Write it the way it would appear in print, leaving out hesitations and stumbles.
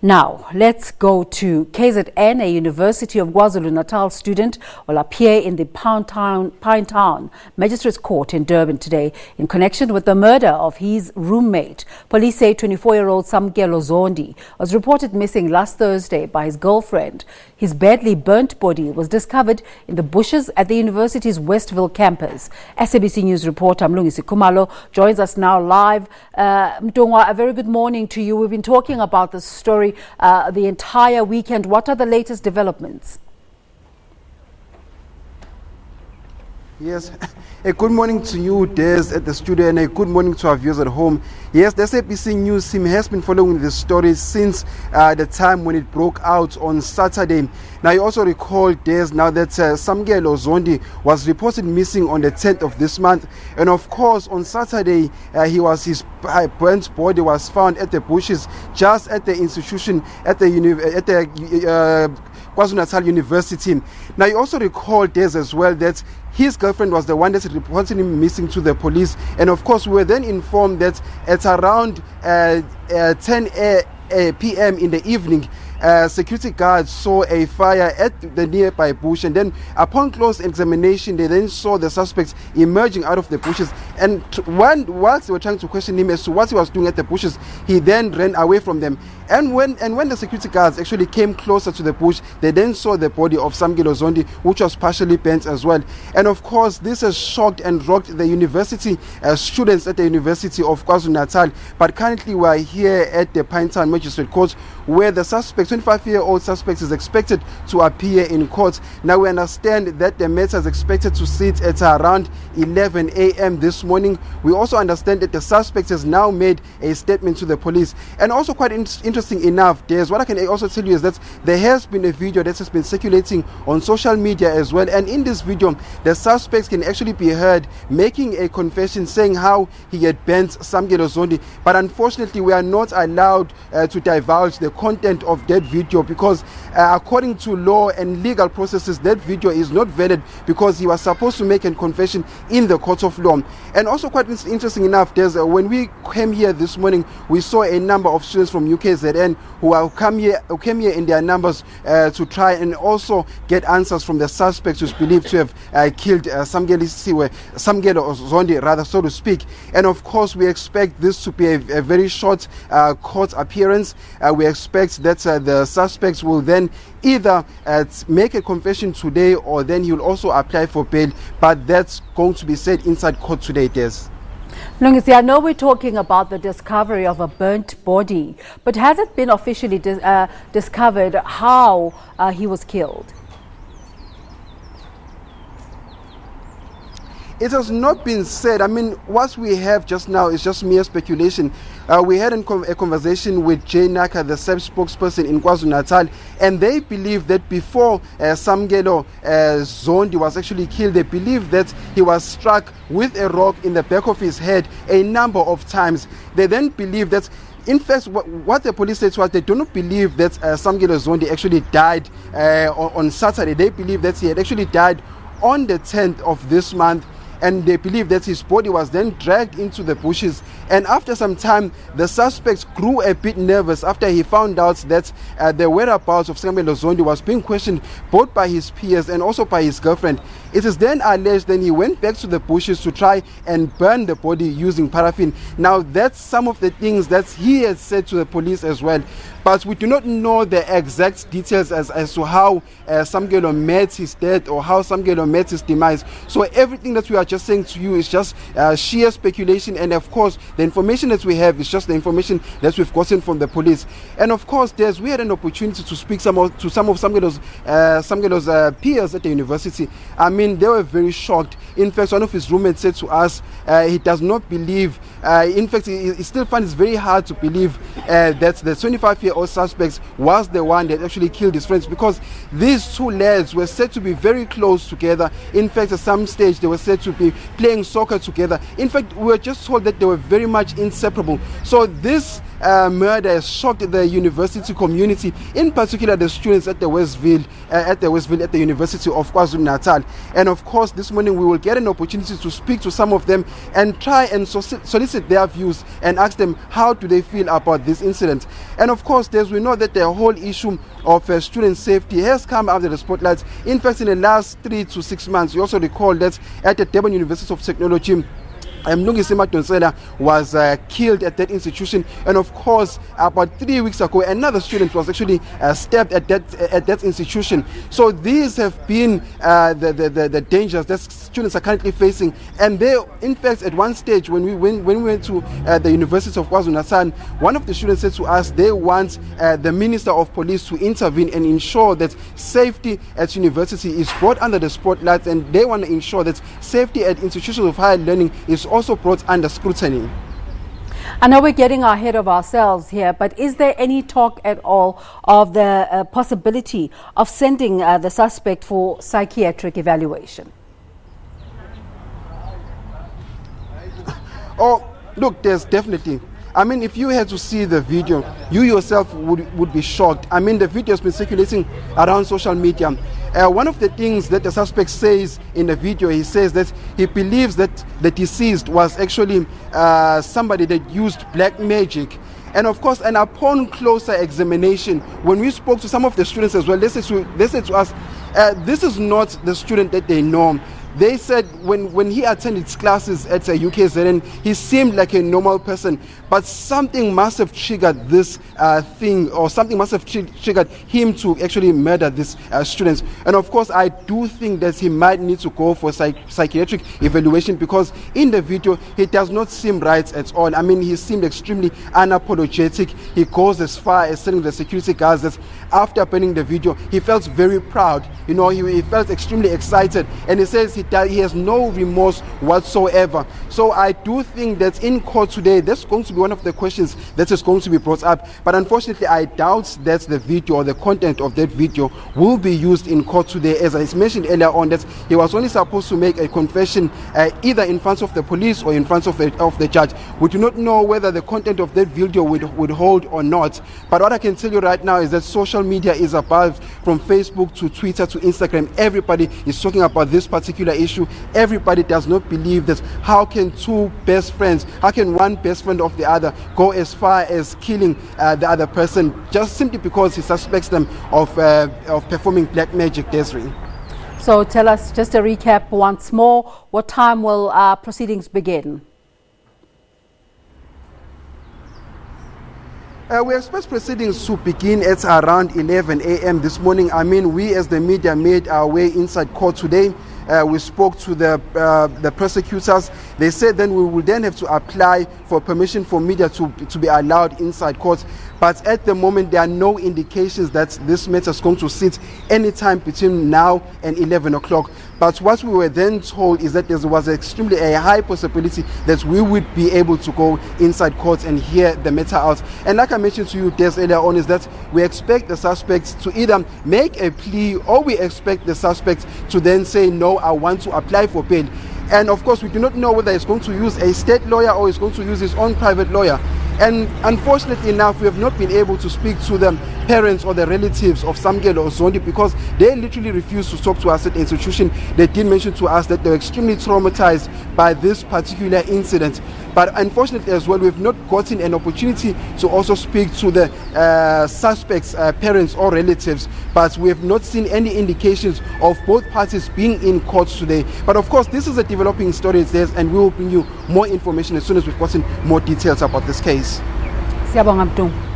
Now, let's go to KZN. A University of KwaZulu-Natal student will appear in the Pinetown Magistrates Court in Durban today in connection with the murder of his roommate. Police say 24-year-old Samukelo Zondi was reported missing last Thursday by his girlfriend. His badly burnt body was discovered in the bushes at the university's Westville campus. SABC News reporter Mlungisi Khumalo joins us now live. Mtungwa, a very good morning to you. We've been talking about this story the entire weekend. What are the latest developments? Yes, a good morning to you, Des, at the studio, and a good morning to our viewers at home. Yes, the SABC News team has been following this story since the time when it broke out on Saturday. Now, you also recall, Des, now that Samukelo Zondi was reported missing on the 10th of this month. And of course, on Saturday, his burnt body was found at the bushes just at the institution at the KwaZulu-Natal University. Now, you also recall, Des, as well, that his girlfriend was the one that reported him missing to the police. And of course, we were then informed that at around 10 p.m. in the evening, security guards saw a fire at the nearby bush, and then upon close examination they then saw the suspect emerging out of the bushes, and whilst they were trying to question him as to what he was doing at the bushes, he then ran away from them. And when the security guards actually came closer to the bush, they then saw the body of Samukelo Zondi, which was partially burnt as well. And of course, this has shocked and rocked the university students at the University of KwaZulu-Natal. But currently we are here at the Pinetown Magistrates Court, where the suspect, 25-year-old suspect, is expected to appear in court. Now, we understand that the matter is expected to sit at around 11 a.m. this morning. We also understand that the suspect has now made a statement to the police. And also quite interesting enough, there's what I can also tell you is that there has been a video that has been circulating on social media as well. And in this video, the suspect can actually be heard making a confession, saying how he had burnt Samukelo Zondi. But unfortunately, we are not allowed to divulge the content of that video, because according to law and legal processes, that video is not valid, because he was supposed to make a confession in the court of law. And also quite interesting enough, there's when we came here this morning, we saw a number of students from UKZN who came here in their numbers to try and also get answers from the suspect who's believed to have killed Samukelo Zondi, rather, so to speak. And of course, we expect this to be a very short court appearance. We expect that the suspects will then either make a confession today, or then he will also apply for bail. But that's going to be said inside court today, Des. Mlungisi, I know we're talking about the discovery of a burnt body, but has it been officially discovered how he was killed? It has not been said. I mean, what we have just now is just mere speculation. We had a conversation with Jay Naka, the SAP spokesperson in KwaZulu-Natal, and they believe that before Samukelo Zondi was actually killed, they believe that he was struck with a rock in the back of his head a number of times. They then believe that, in fact, what the police said was they do not believe that Samukelo Zondi actually died on Saturday. They believe that he had actually died on the 10th of this month. And they believe that his body was then dragged into the bushes. And after some time, the suspect grew a bit nervous after he found out that the whereabouts of Samukelo Zondi was being questioned both by his peers and also by his girlfriend. It is then alleged that he went back to the bushes to try and burn the body using paraffin. Now, that's some of the things that he has said to the police as well. But we do not know the exact details as to how Samukelo met his death or how Samukelo met his demise. So everything that we are just saying to you is just sheer speculation. And of course, the information that we have is just the information that we've gotten from the police. And of course, we had an opportunity to speak to some of Samukelo's peers at the university. I mean, they were very shocked. In fact, one of his roommates said to us he does not believe, in fact, he still finds it very hard to believe that the 25-year-old suspect was the one that actually killed his friends, because these two lads were said to be very close together. In fact, at some stage, they were said to be playing soccer together. In fact, we were just told that they were very much inseparable. So this murder has shocked the university community, in particular the students at the Westville, at the University of KwaZulu-Natal. And of course, this morning we will get an opportunity to speak to some of them and try and solicit their views and ask them how do they feel about this incident. And of course, as we know that the whole issue of student safety has come under the spotlight. In fact, in the last 3 to 6 months, you also recall that at the Durban University of Technology, Mlungisi Khumalo was killed at that institution, and of course about 3 weeks ago another student was actually stabbed at that institution. So these have been the dangers that students are currently facing. And they, in fact, at one stage when we went to the University of KwaZulu-Natal, one of the students said to us they want the Minister of Police to intervene and ensure that safety at university is brought under the spotlight, and they want to ensure that safety at institutions of higher learning is also brought under scrutiny. I know we're getting ahead of ourselves here, but is there any talk at all of the possibility of sending the suspect for psychiatric evaluation? Oh, look, there's definitely. I mean, if you had to see the video, you yourself would be shocked. I mean, the video has been circulating around social media. One of the things that the suspect says in the video, he says that he believes that the deceased was actually somebody that used black magic. And of course, and upon closer examination, when we spoke to some of the students as well, they said to us, this is not the student that they know. They said when he attended classes at UKZN, he seemed like a normal person, but something must have triggered this thing, or something must have triggered him to actually murder this student. And of course, I do think that he might need to go for psychiatric evaluation, because in the video, he does not seem right at all. I mean, he seemed extremely unapologetic. He goes as far as telling the security guards that after burning the video, he felt very proud. You know, he felt extremely excited, and he says he has no remorse whatsoever. So I do think that in court today, that's going to be one of the questions that is going to be brought up. But unfortunately, I doubt that the video or the content of that video will be used in court today. As I mentioned earlier on, that he was only supposed to make a confession either in front of the police or in front of the judge. We do not know whether the content of that video would hold or not. But what I can tell you right now is that social media is above, from Facebook to Twitter to Instagram. Everybody is talking about this particular issue. Everybody does not believe that how can one best friend of the other go as far as killing the other person just simply because he suspects them of performing black magic, Desiree. So tell us, just a recap once more, what time will proceedings begin? We expect proceedings to begin at around 11 a.m. this morning. I mean, we as the media made our way inside court today. We spoke to the prosecutors. They said then we will then have to apply for permission for media to be allowed inside court. But at the moment, there are no indications that this matter is going to sit anytime between now and 11 o'clock. But what we were then told is that there was extremely a high possibility that we would be able to go inside court and hear the matter out. And like I mentioned to you, Des, earlier on, is that we expect the suspects to either make a plea, or we expect the suspects to then say, no, I want to apply for bail. And of course, we do not know whether he's going to use a state lawyer or he's going to use his own private lawyer. And unfortunately enough, we have not been able to speak to the parents or the relatives of Samukelo Zondi, because they literally refused to talk to us at the institution. They did mention to us that they were extremely traumatized by this particular incident. But unfortunately as well, we have not gotten an opportunity to also speak to the suspects' parents or relatives. But we have not seen any indications of both parties being in court today. But of course, this is a developing story, and we will bring you more information as soon as we've gotten more details about this case. Siyabonga Mdu.